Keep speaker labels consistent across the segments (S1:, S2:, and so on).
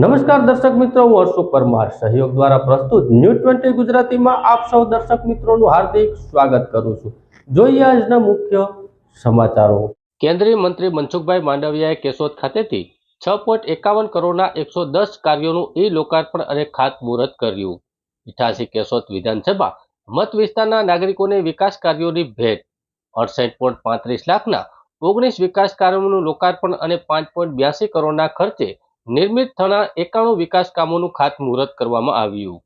S1: નમસ્કાર દર્શક મિત્રો, હું હર્ષુ પરમાર સહયોગ દ્વારા પ્રસ્તુત ન્યૂઝ 20 ગુજરાતીમાં આપ સૌ દર્શક મિત્રોનું હાર્દિક સ્વાગત કરું છું। જોઈએ આજના મુખ્ય સમાચારો। કેન્દ્રીય મંત્રી મનસુખભાઈ માંડવિયાએ કેશોદ ખાતેથી 6.51 કરોડના 110 કાર્યોનું લોકાર્પણ અને ખાતમુહૂર્ત કર્યું। 88 કેશોદ વિધાનસભા મત વિસ્તારના નાગરિકોને વિકાસ કાર્યોની ભેટ। 68.35 લાખના 19 વિકાસ કાર્યોનું લોકાર્પણ અને 5.82 કરોડના ખર્ચે નિર્મિત થનાર 91 વિકાસ કામોનું ખાતમુહૂર્ત કરવામાં આવ્યું।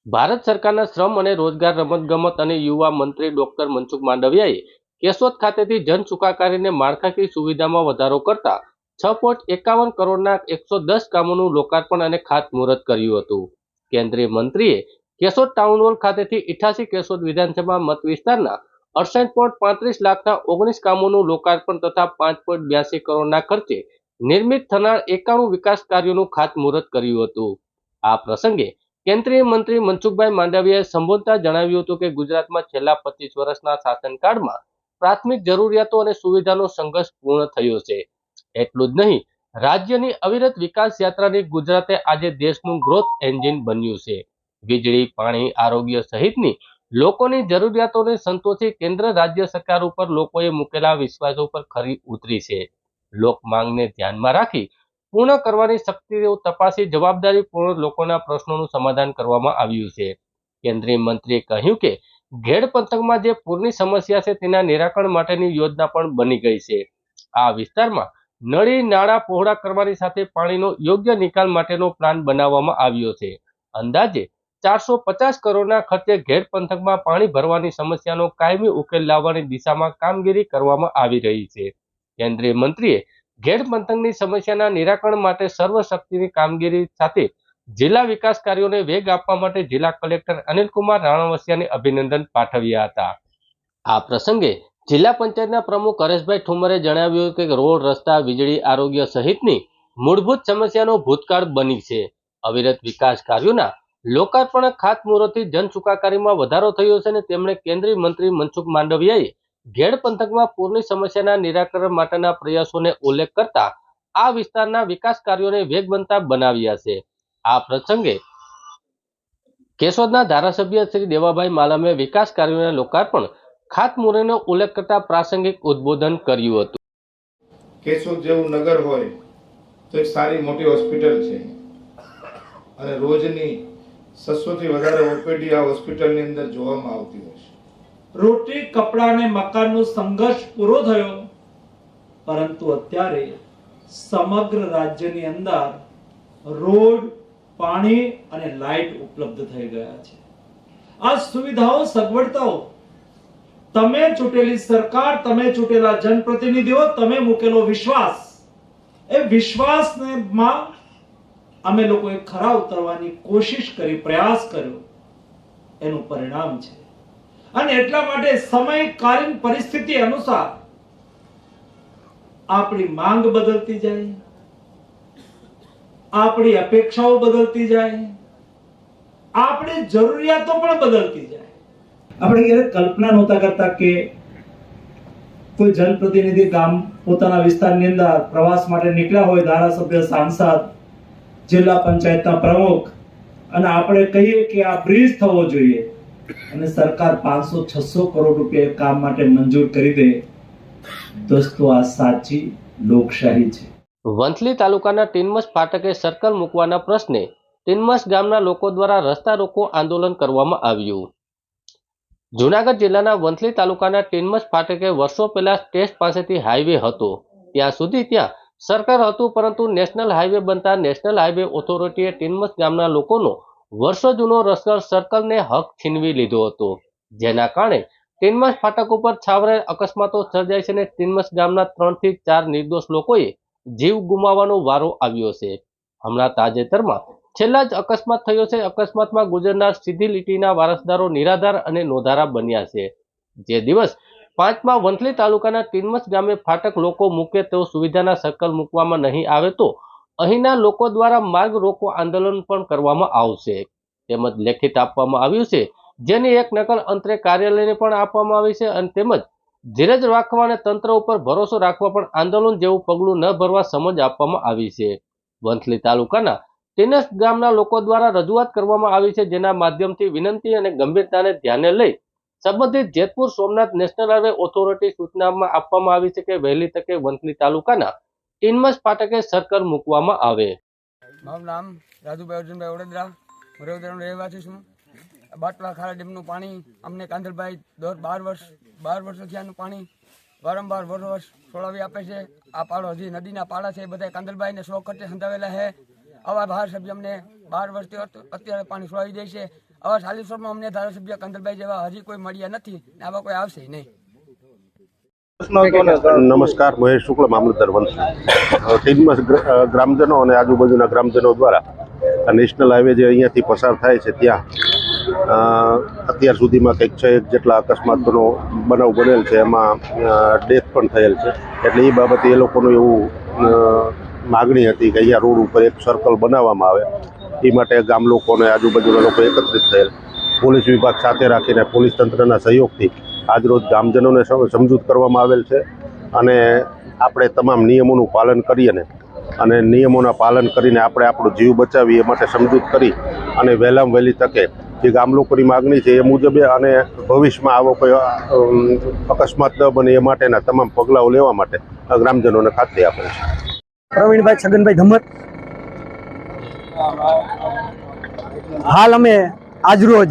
S1: ભારત સરકારના શ્રમ અને રોજગાર, રમતગમત અને યુવા મંત્રી ડોક્ટર મનસુખ માંડવિયાએ કેશોદ ખાતેથી જન સુખાકારીને માળખાકીય સુવિધામાં વધારો કરતા 6.51 કરોડના 110 કામોનું લોકાર્પણ અને ખાતમુહૂર્ત કર્યું હતું। કેન્દ્રીય મંત્રીએ કેશોદ ટાઉન હોલ ખાતેથી 88 કેશોદ વિધાનસભા મત વિસ્તારના 68.35 લાખના 19 કામોનું લોકાર્પણ તથા 5.82 કરોડના ખર્ચે નિર્મિત થનાર 91 વિકાસ કાર્યોનું ખાતમુહૂર્ત કર્યું હતું। આ પ્રસંગે કેન્દ્રીય મંત્રી મનસુખભાઈ માંડવિયાએ સંબોધતા જણાવ્યું હતું કે ગુજરાતમાં છેલ્લા 25 વર્ષના શાસનકાળમાં પ્રાથમિક જરૂરિયાતો અને સુવિધાનો સંઘર્ષ પૂર્ણ થયો છે। એટલું જ નહીં, રાજ્યની અવિરત વિકાસ યાત્રાથી ગુજરાતે આજે દેશનું ગ્રોથ એન્જિન બન્યું છે। વીજળી, પાણી, આરોગ્ય સહિતની લોકોની જરૂરિયાતોને સંતોષી કેન્દ્ર રાજ્ય સરકાર ઉપર લોકોએ મૂકેલા વિશ્વાસો પર ખરી ઉતરી છે। લોક માંગને ધ્યાનમાં રાખી પૂર્ણ કરવાની શક્તિઓ તપાસી જવાબદારીપૂર્વક લોકોના પ્રશ્નોનું સમાધાન કરવામાં આવ્યું છે। કેન્દ્રીય મંત્રીએ કહ્યું કે ઘેડ પંથકમાં જે પૂરની સમસ્યા છે તેના નિરાકરણ માટેની યોજના પણ બની ગઈ છે। આ વિસ્તારમાં નળી નાળા પહોળા કરવાની સાથે પાણીનો યોગ્ય નિકાલ માટેનો પ્લાન બનાવવામાં આવ્યો છે। અંદાજે 450 કરોડના ખર્ચે ઘેડ પંથકમાં પાણી ભરવાની સમસ્યાનો કાયમી ઉકેલ લાવવાની દિશામાં કામગીરી કરવામાં આવી રહી છે। કેન્દ્રીય મંત્રીએ ઘેડ પંથકની સમસ્યાના નિરાકરણ માટે સર્વશક્તિની કામગીરી સાથે જિલ્લા વિકાસ કાર્યોને વેગ આપવા માટે જિલ્લા કલેક્ટર અનિલકુમાર રાણાવસિયાને અભિનંદન પાઠવ્યા હતા। આ પ્રસંગે જિલ્લા પંચાયતના પ્રમુખ હરેશભાઈ ઠુમરે જણાવ્યું કે રોડ, રસ્તા, વીજળી, આરોગ્ય સહિતની મૂળભૂત સમસ્યાનો ભૂતકાળ બની છે। અવિરત વિકાસ કાર્યોના લોકાર્પણ ખાતમુહૂર્તથી જન સુખાકારીમાં વધારો થયો છે અને તેમણે કેન્દ્રીય મંત્રી મનસુખ માંડવિયાએ ઘેડ પંથકમાં પૂરની સમસ્યાના નિરાકરણ માટેના પ્રયાસોને ઉલ્લેખ કરતા આ વિસ્તારના વિકાસ કાર્યોને વેગવંતા બનાવ્યા છે। આ પ્રસંગે કેશોદના ધારાસભ્ય શ્રી દેવાભાઈ માલમે વિકાસ કાર્યોના લોકાર્પણ ખાતમુહૂર્તનો ઉલ્લેખ કરતા પ્રાસંગિક ઉદ્બોધન કર્યું હતું।
S2: કેશોદ જેવું નગર હોય તો એક સારી મોટી હોસ્પિટલ છે અને રોજની 600 થી વધારે ઓપીડી આ હોસ્પિટલની અંદર જોવામાં આવતી હોય છે।
S3: રોટી, કપડા અને મકાનનો સંઘર્ષ પૂરો થયો, પરંતુ અત્યારે સમગ્ર રાજ્યની અંદર રોડ, પાણી અને લાઇટ ઉપલબ્ધ થઈ ગયા છે। આ સુવિધાઓ, સગવડતાઓ તમે ચૂંટેલી સરકાર, તમે ચૂંટેલા જનપ્રતિનિધિઓ, તમે મૂકેલો વિશ્વાસ, એ વિશ્વાસને માં અમે લોકોએ ખરા ઉતરવાની કોશિશ કરી, પ્રયાસ કર્યો, એનું પરિણામ છે। અને એટલા માટે સમયકાલીન પરિસ્થિતિ અનુસાર આપણી માંગ બદલતી જાય, આપણી અપેક્ષાઓ બદલતી જાય, આપણી જરૂરિયાતો પણ બદલતી જાય। આપણે ક્યારે કલ્પના નહોતા કરતા કે કોઈ જનપ્રતિનિધિ ગામ પોતાના વિસ્તારની અંદર પ્રવાસ માટે નીકળ્યા હોય, ધારાસભ્ય, સાંસદ, જિલ્લા પંચાયતના પ્રમુખ, અને આપણે કહીએ કે આ બ્રિજ થવો જોઈએ અને સરકાર 500-600 કરોડ રૂપિયા કામ માટે મંજૂર કરી દે। દોસ્તો, આ સાચી લોકશાહી છે।
S1: વંથલી તાલુકાના ટીનમસ ફાટકે સર્કલ મૂકવાના પ્રશ્ને ટીનમસ ગામના લોકો દ્વારા રસ્તા રોકો આંદોલન કરવામાં આવ્યું। જૂનાગઢ જિલ્લાના વંથલી તાલુકાના ટીનમસ ફાટકે વર્ષો પહેલા ટેસ્ટ પાસેથી હાઈવે હતો, ત્યાં સુધી ત્યાં સર્કલ હતું, પરંતુ નેશનલ હાઈવે બનતા નેશનલ હાઈવે ઓથોરિટીએ ટીનમસ ગામના લોકોનો વર્ષો જૂનો સર્કલને હક છીનવી લીધો હતો, જેના કારણે ટીનમસ ફાટક ઉપર છાવરે અકસ્માતો સર્જાય છે અને ટીનમસ ગામના 3 થી 4 નિર્દોષ લોકોએ જીવ ગુમાવવાનો વારો આવ્યો છે। હમણાં તાજેતરમાં છેલ્લા જ અકસ્માત થયો છે। અકસ્માતમાં ગુજરનાર સીધી લીટીના વારસદારો નિરાધાર અને નોંધારા બન્યા છે। જે દિવસ 5માં વંથલી તાલુકાના ટીનમસ ગામે ફાટક લોકો મૂકે તો સુવિધાના સર્કલ મૂકવામાં નહીં આવે તો અહીંના લોકો દ્વારા માર્ગ રોકો આંદોલન પણ કરવામાં આવશે તેમજ લેખિત આપવામાં આવ્યું છે, જેની એક નકલ અંતરે કાર્યાલયને પણ આપવામાં આવી છે અને તેમજ ધીરજ રાખવા અને તંત્ર ઉપર ભરોસો રાખવા પણ આંદોલન જેવું પગલું ન ભરવા સમજ આપવામાં આવી છે। વંથલી તાલુકાના ટીનસ ગામના લોકો દ્વારા રજૂઆત કરવામાં આવી છે, જેના માધ્યમથી વિનંતી અને ગંભીરતાને ધ્યાને લઈ સંબંધિત Jetpur Somnath national highway authority સૂચનામાં આપવામાં આવી છે કે વહેલી તકે વંથલી તાલુકાના ટીનમસ ફાટકે સર્કલ મૂકવામાં આવે.
S4: મારું નામ રાજુભાઈ અર્જુનભાઈ વડોદરા, વડોદરાનો રહેવાસી છું. બાટલા ખારા ડેમનું પાણી અમને કાંધલભાઈ 12 વર્ષ થયાનું પાણી વારંવાર વર્ષ છોડાવી આપે છે. આ પાડો હજી નદીના પાડા છે, બધા કાંધલભાઈને 100 ખર્ચે સંધાવેલા છે. આવા ધારાસભ્ય અમને 12 વર્ષથી અત્યારે પાણી છોડાવી દે છે. આવા 40 વર્ષમાં અમને ધારાસભ્ય કાંધલભાઈ જેવા હજી કોઈ મળ્યા નથી, આવા કોઈ આવશે નહીં.
S5: નમસ્કાર, મહેશ શુક્લ, મામલતદાર વંથલી. ટીનમસ ગ્રામજનો અને આજુબાજુના ગ્રામજનો દ્વારા નેશનલ હાઈવે જે અહીંયાથી પસાર થાય છે ત્યાં અત્યાર સુધીમાં કંઈક 6 જેટલા અકસ્માતનો બનાવ બનેલ છે, એમાં ડેથ પણ થયેલ છે. એટલે એ બાબતે એ લોકોનું એવું માગણી હતી કે અહીંયા રોડ ઉપર એક સર્કલ બનાવવામાં આવે. એ માટે ગામ લોકો અને આજુબાજુના લોકો એકત્રિત થયેલ. પોલીસ વિભાગ સાથે રાખીને પોલીસ તંત્રના સહયોગથી આજરોજ ગામજનોને સમજૂત કરવામાં આવેલ છે અને આપણે તમામ નિયમોનું પાલન કરીને અને નિયમોના પાલન કરીને આપણે આપણો જીવ બચાવીએ એ માટે સમજૂત કરી અને વહેલામાં વહેલી તકે જે ગામ લોકોની માગણી છે એ મુજબ અને ભવિષ્યમાં આવો કોઈ અકસ્માત ન બને એ માટેના તમામ પગલાઓ લેવા માટે ગ્રામજનોને ખાતરી આપે છે.
S6: પ્રવીણભાઈ છગનભાઈ ધમત. હાલ અમે આજરોજ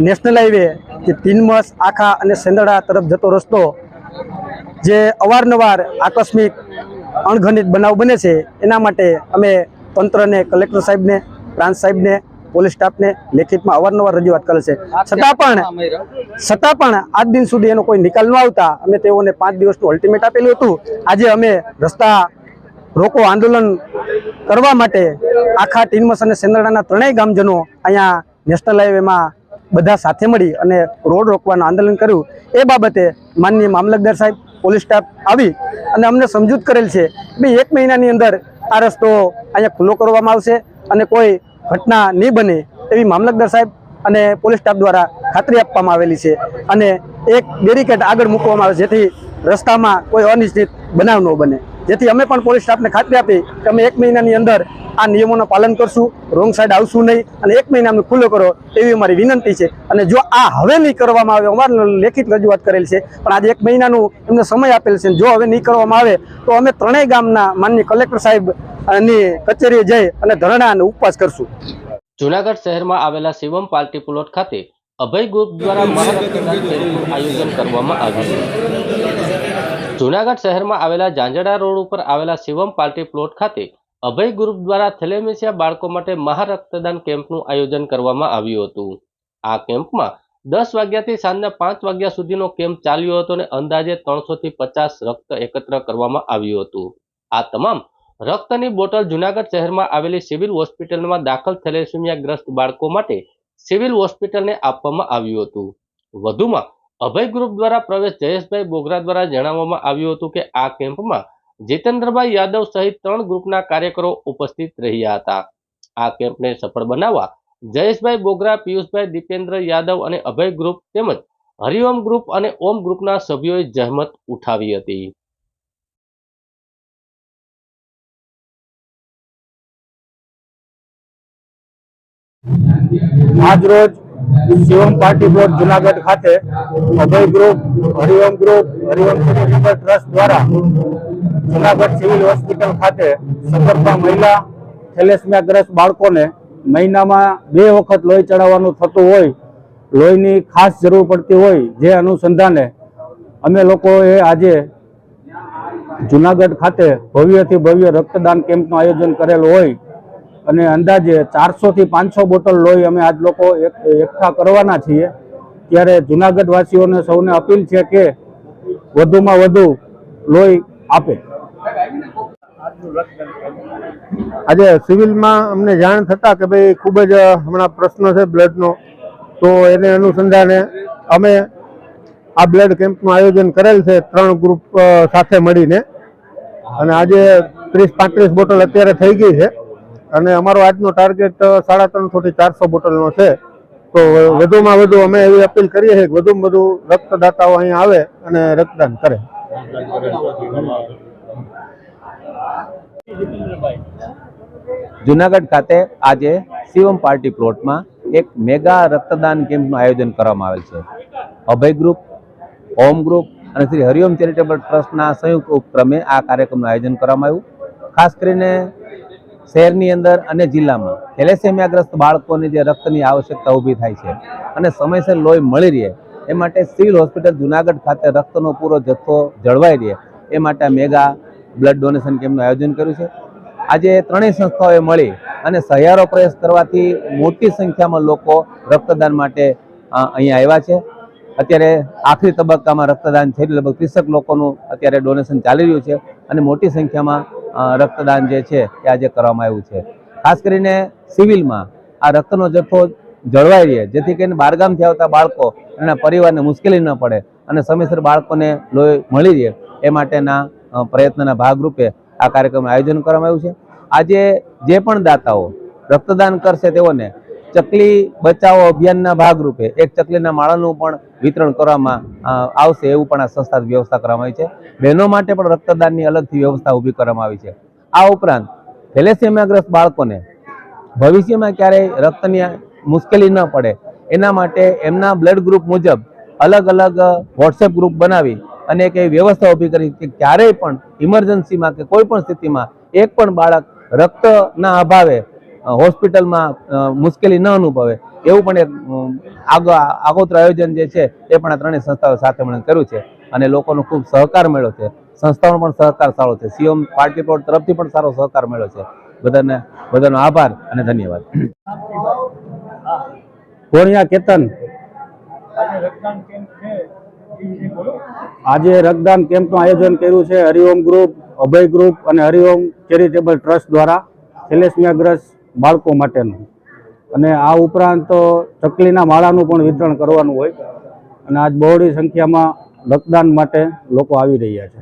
S6: નેશનલ હાઈવે જે ટીનમસ આખા અને સેંદડા તરફ જતો રસ્તો જે અવારનવાર આકસ્મિક અણઘનિત બનાવ બને છે, એના માટે અમે તંત્રને, કલેક્ટર સાહેબને, પ્રાંત સાહેબને, પોલીસ સ્ટાફને લેખિતમાં અવારનવાર રજૂઆત કરે છે. છતાં પણ આજ દિન સુધી એનો કોઈ નિકાલ ન આવતા અમે તેઓને 5 દિવસનું અલ્ટિમેટ આપેલું હતું. આજે અમે રસ્તા રોકો આંદોલન કરવા માટે આખા ટીનમસ અને સેંદડાના 3 ગામજનો અહીંયા નેશનલ હાઈવેમાં બધા સાથે મળી અને રોડ રોકવાનું આંદોલન કર્યું. એ બાબતે માનનીય મામલતદાર સાહેબ, પોલીસ સ્ટાફ આવી અને અમને સમજૂત કરેલ છે કે 1 મહિનાની અંદર આ રસ્તો અહીંયા ખુલ્લો કરવામાં આવશે અને કોઈ ઘટના નહીં બને એવી મામલતદાર સાહેબ અને પોલીસ સ્ટાફ દ્વારા ખાતરી આપવામાં આવેલી છે અને એક બેરિકેડ આગળ મૂકવામાં આવે જેથી રસ્તામાં કોઈ અનિશ્ચિત બનાવ ન બને. જેથી અમે પણ પોલીસ સ્ટાફને ખાતરી આપી કે અમે 1 મહિનાની અંદર આ નિયમોનું પાલન કરશું, રોંગ સાઈડ આવશું નહીં અને 1 મહિના અમને ખુલ્લો કરો એવી અમારી વિનંતી છે. અને જો આ હવે નહીં કરવામાં આવે, અમારે લેખિત રજૂઆત કરેલ છે પણ આજે 1 મહિનાનું એમને સમય આપેલ છે, જો હવે નહીં કરવામાં આવે તો અમે 3 ગામના માનનીય કલેક્ટર સાહેબની કચેરીએ જઈ અને ધરણા અને ઉપવાસ કરશું.
S1: જૂનાગઢ શહેરમાં આવેલા શિવમ પાર્ટી પ્લોટ ખાતે અભય ગ્રુપ દ્વારા મહારક્તદાન કેમ્પનું આયોજન કરવામાં આવ્યું. જૂનાગઢ શહેરમાં આવેલા ઝાંઝડા રોડ ઉપર આવેલા શિવમ પાર્ટી પ્લોટ ખાતે અભય ગ્રુપ દ્વારા થેલેમેસિયા બાળકો માટે મહારક્તદાન કેમ્પનું આયોજન કરવામાં આવ્યું હતું. આ કેમ્પમાં 10 વાગ્યાથી સાંજના 5 વાગ્યા સુધીનો કેમ્પ ચાલ્યો હતો અને અંદાજે 300 થી 50 રક્ત એકત્ર કરવામાં આવ્યું હતું. આ તમામ રક્તની બોટલ જૂનાગઢ શહેરમાં આવેલી સિવિલ હોસ્પિટલમાં દાખલ થેલેસેમિયાગ્રસ્ત બાળકો માટે સિવિલ હોસ્પિટલને આપવામાં આવ્યું હતું. વધુમાં અભય ગ્રુપ દ્વારા પ્રવેશ જયેશભાઈ બોગરા દ્વારા જણાવવામાં આવ્યું હતું કે આ કેમ્પમાં જીતેન્દ્રભાઈ યાદવ સહિત 3 ગ્રુપના કાર્યકરો ઉપસ્થિત રહ્યા હતા. આ કેમ્પને સફળ બનાવવા જયેશભાઈ બોગરા, પિયુષભાઈ, દીપેન્દ્ર યાદવ અને અભય ગ્રુપ તેમજ હરિઓમ ગ્રુપ અને ઓમ ગ્રુપના સભ્યોએ જહેમત ઉઠાવી હતી.
S6: આજ રોજ શિવમ પાર્ટી પ્લોટ જુનાગઢ ખાતે Abhay group, Hariom group, Hariom charitable trust દ્વારા જુનાગઢ સિવિલ હોસ્પિટલ ખાતે સગર્ભા મહિલા થેલેસેમિયાગ્રસ્ત બાળકોને મહિનામાં 2 વખત લોહી ચડાવવાનું થતું હોય, લોહીની ખાસ જરૂર પડતી હોય, જે અનુસંધાને અમે લોકોએ આજે જુનાગઢ ખાતે ભવ્યથી ભવ્ય રક્તદાન કેમ્પનું આયોજન કરેલું હોય અને અંદાજે 400 થી 500 બોટલ લોહી અમે આજ લોકો એકઠા કરવાના છીએ. ત્યારે જુનાગઢ વાસીઓને સૌને અપીલ છે કે વધુમાં વધુ લોહી આપે.
S5: આજે સિવિલમાં અમને જાણ થતા કે ભાઈ ખૂબ જ હમણાં પ્રશ્ન છે બ્લડનો, તો એને અનુસંધાને અમે આ બ્લડ કેમ્પનું આયોજન કરેલ છે 3 ગ્રુપ સાથે મળીને અને આજે 30-35 બોટલ અત્યારે થઈ ગઈ છે અને અમારો આજનો ટાર્ગેટ 350 થી 400 બોટલનો છે. તો વધુમાં વધુ અમે એવી અપીલ કરીએ છીએ કે વધુમાં વધુ રક્તદાતાઓ અહીંયા આવે અને રક્તદાન કરે.
S7: જુનાગઢ ખાતે આજે શિવમ પાર્ટી પ્લોટમાં એક મેગા રક્તદાન કેમ્પનું આયોજન કરવામાં આવેલ છે. અભય ગ્રુપ, ઓમ ગ્રુપ અને શ્રી હરિઓમ ચેરિટેબલ ટ્રસ્ટના સંયુક્ત ઉપક્રમે આ કાર્યક્રમનું આયોજન કરવામાં આવ્યું. ખાસ કરીને શહેરની અંદર અને જિલ્લામાં થેલેસેમિયાગ્રસ્ત બાળકોને જે રક્તની આવશ્યકતા ઊભી થાય છે અને સમયસર લોહી મળી રહે એ માટે સિવિલ હોસ્પિટલ જુનાગઢ ખાતે રક્તનો પૂરો જથ્થો જળવાઈ રહે એ માટે મેગા બ્લડ ડોનેશન કેમ્પનું આયોજન કર્યું છે. આજે ત્રણેય સંસ્થાઓએ મળી અને સહિયારો પ્રયાસ કરવાથી મોટી સંખ્યામાં લોકો રક્તદાન માટે અહીંયા આવ્યા છે. અત્યારે આખરી તબક્કામાં રક્તદાન થઈ રહ્યું, લગભગ 30 લોકોનું અત્યારે ડોનેશન ચાલી રહ્યું છે અને મોટી સંખ્યામાં રક્તદાન જે છે એ આજે કરવામાં આવ્યું છે. ખાસ કરીને સિવિલમાં આ રક્તનો જથ્થો જળવાઈ રહે જેથી કરીને બહારગામથી આવતા બાળકો અને પરિવારને મુશ્કેલી ન પડે અને સમયસર બાળકોને લોહી મળી રહે એ માટેના પ્રયત્નના ભાગરૂપે આ કાર્યક્રમનું આયોજન કરવામાં આવ્યું છે. આજે જે પણ દાતાઓ રક્તદાન કરશે તેઓને ચકલી બચાવો અભિયાનના ભાગરૂપે એક ચકલીના માળાનું પણ વિતરણ કરવામાં આવશે એવું પણ આ સંસ્થા વ્યવસ્થા કરવામાં આવી છે. બહેનો માટે પણ રક્તદાનની અલગથી વ્યવસ્થા ઊભી કરવામાં આવી છે. આ ઉપરાંત થેલેસેમિયાગ્રસ્ત બાળકોને ભવિષ્યમાં ક્યારેય રક્તની મુશ્કેલી ન પડે એના માટે એમના બ્લડ ગ્રુપ મુજબ અલગ અલગ વોટ્સએપ ગ્રુપ બનાવી અને એક એવી વ્યવસ્થા ઊભી કરી કે ક્યારેય પણ ઇમરજન્સીમાં કે કોઈ પણ સ્થિતિમાં એક પણ બાળક રક્તના અભાવે હોસ્પિટલમાં મુશ્કેલી ન અનુભવે એવું પણ એક આગોતરું આયોજન જે છે એ પણ આ ત્રણેય સંસ્થાઓ સાથે મળીને કર્યું છે અને લોકોનો ખૂબ સહકાર મળ્યો છે. સંસ્થાઓનો પણ સહકાર સારો છે. સીએમ પાર્ટી પ્લોટ તરફથી પણ સારો સહકાર મળ્યો છે. બધાનો આભાર અને ધન્યવાદ.
S6: કોણિયા કેતન, આજે રક્તદાન કેમ્પનું આયોજન કર્યું છે હરિઓમ ગ્રુપ, અભય ગ્રુપ અને હરિઓમ ચેરિટેબલ ટ્રસ્ટ દ્વારા થેલેસેમિયાગ્રસ્ત બાળકો માટેનું. અને આ ઉપરાંત ચકલીના માળાનું પણ વિતરણ કરવાનું હોય અને આજ બહોળી સંખ્યામાં રક્તદાન માટે લોકો આવી રહ્યા છે.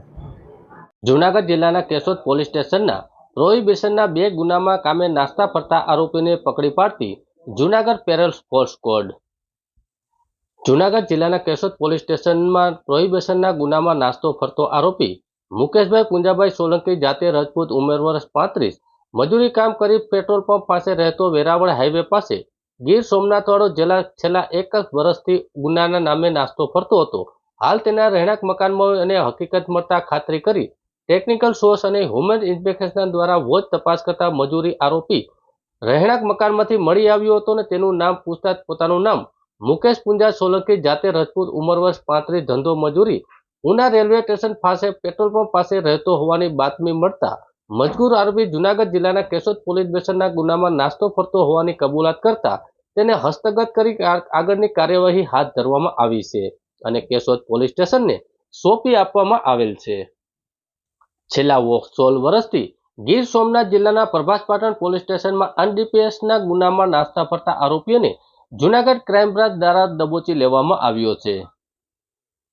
S1: જૂનાગઢ જિલ્લાના કેશોદ પોલીસ સ્ટેશનના પ્રોહિબિશનના 2 ગુનામાં કામે નાસ્તા ફરતા આરોપીને પકડી પાડતી Junagadh parallel sports squad. Junagadh જિલ્લાના કેશોદ પોલીસ સ્ટેશનમાં પ્રોહિબિશનના ગુનામાં નાસ્તો ફરતો આરોપી મુકેશભાઈ પુંજાભાઈ સોલંકી, જાતે રજપૂત, ઉંમર વર્ષ 35, મજૂરી કામ કરી પેટ્રોલ પંપ પાસે રહેતો, વેરાવળ હાઈવે પાસે ગીર સોમનાથવાળો છેલ્લા 1 વર્ષથી ગુનાના નામે નાસ્તો ફરતો હતો. હાલ તેના રહેણાંક મકાનમાં હોય અને હકીકત મળતા ખાતરી કરી ટેકનિકલ સોર્સ અને હ્યુમન ઇન્સ્પેક્શન દ્વારા વોચ તપાસ કરતા મજૂરી આરોપી રહેણાંક મકાનમાંથી મળી આવ્યો હતો અને તેનું નામ પૂછતા પોતાનું નામ મુકેશ પુંજા સોલંકી, જાતે રજપૂત, ઉંમર વર્ષ 35, ધંધો મજૂરી, ઉના રેલવે સ્ટેશન પાસે પેટ્રોલ પંપ પાસે રહેતો હોવાની બાતમી મળતા મજકૂર આરોપી જૂનાગઢ જિલ્લાના કેશોદ પોલીસ સ્ટેશનના ગુનામાં નાસ્તો ફરતો હોવાની કબૂલાત કરતા તેને હસ્તગત કરી આગળની કાર્યવાહી હાથ ધરવામાં આવી છે અને કેશોદ પોલીસ સ્ટેશનને સોંપી આપવામાં આવેલ છે. છેલ્લા 16 વર્ષથી ગીર સોમનાથ જિલ્લાના પ્રભાસ પાટણ પોલીસ સ્ટેશનમાં અનડીપીએસના ગુનામાં નાસ્તા ફરતા આરોપીઓને જૂનાગઢ ક્રાઇમ બ્રાન્ચ દ્વારા દબોચી લેવામાં આવ્યો છે.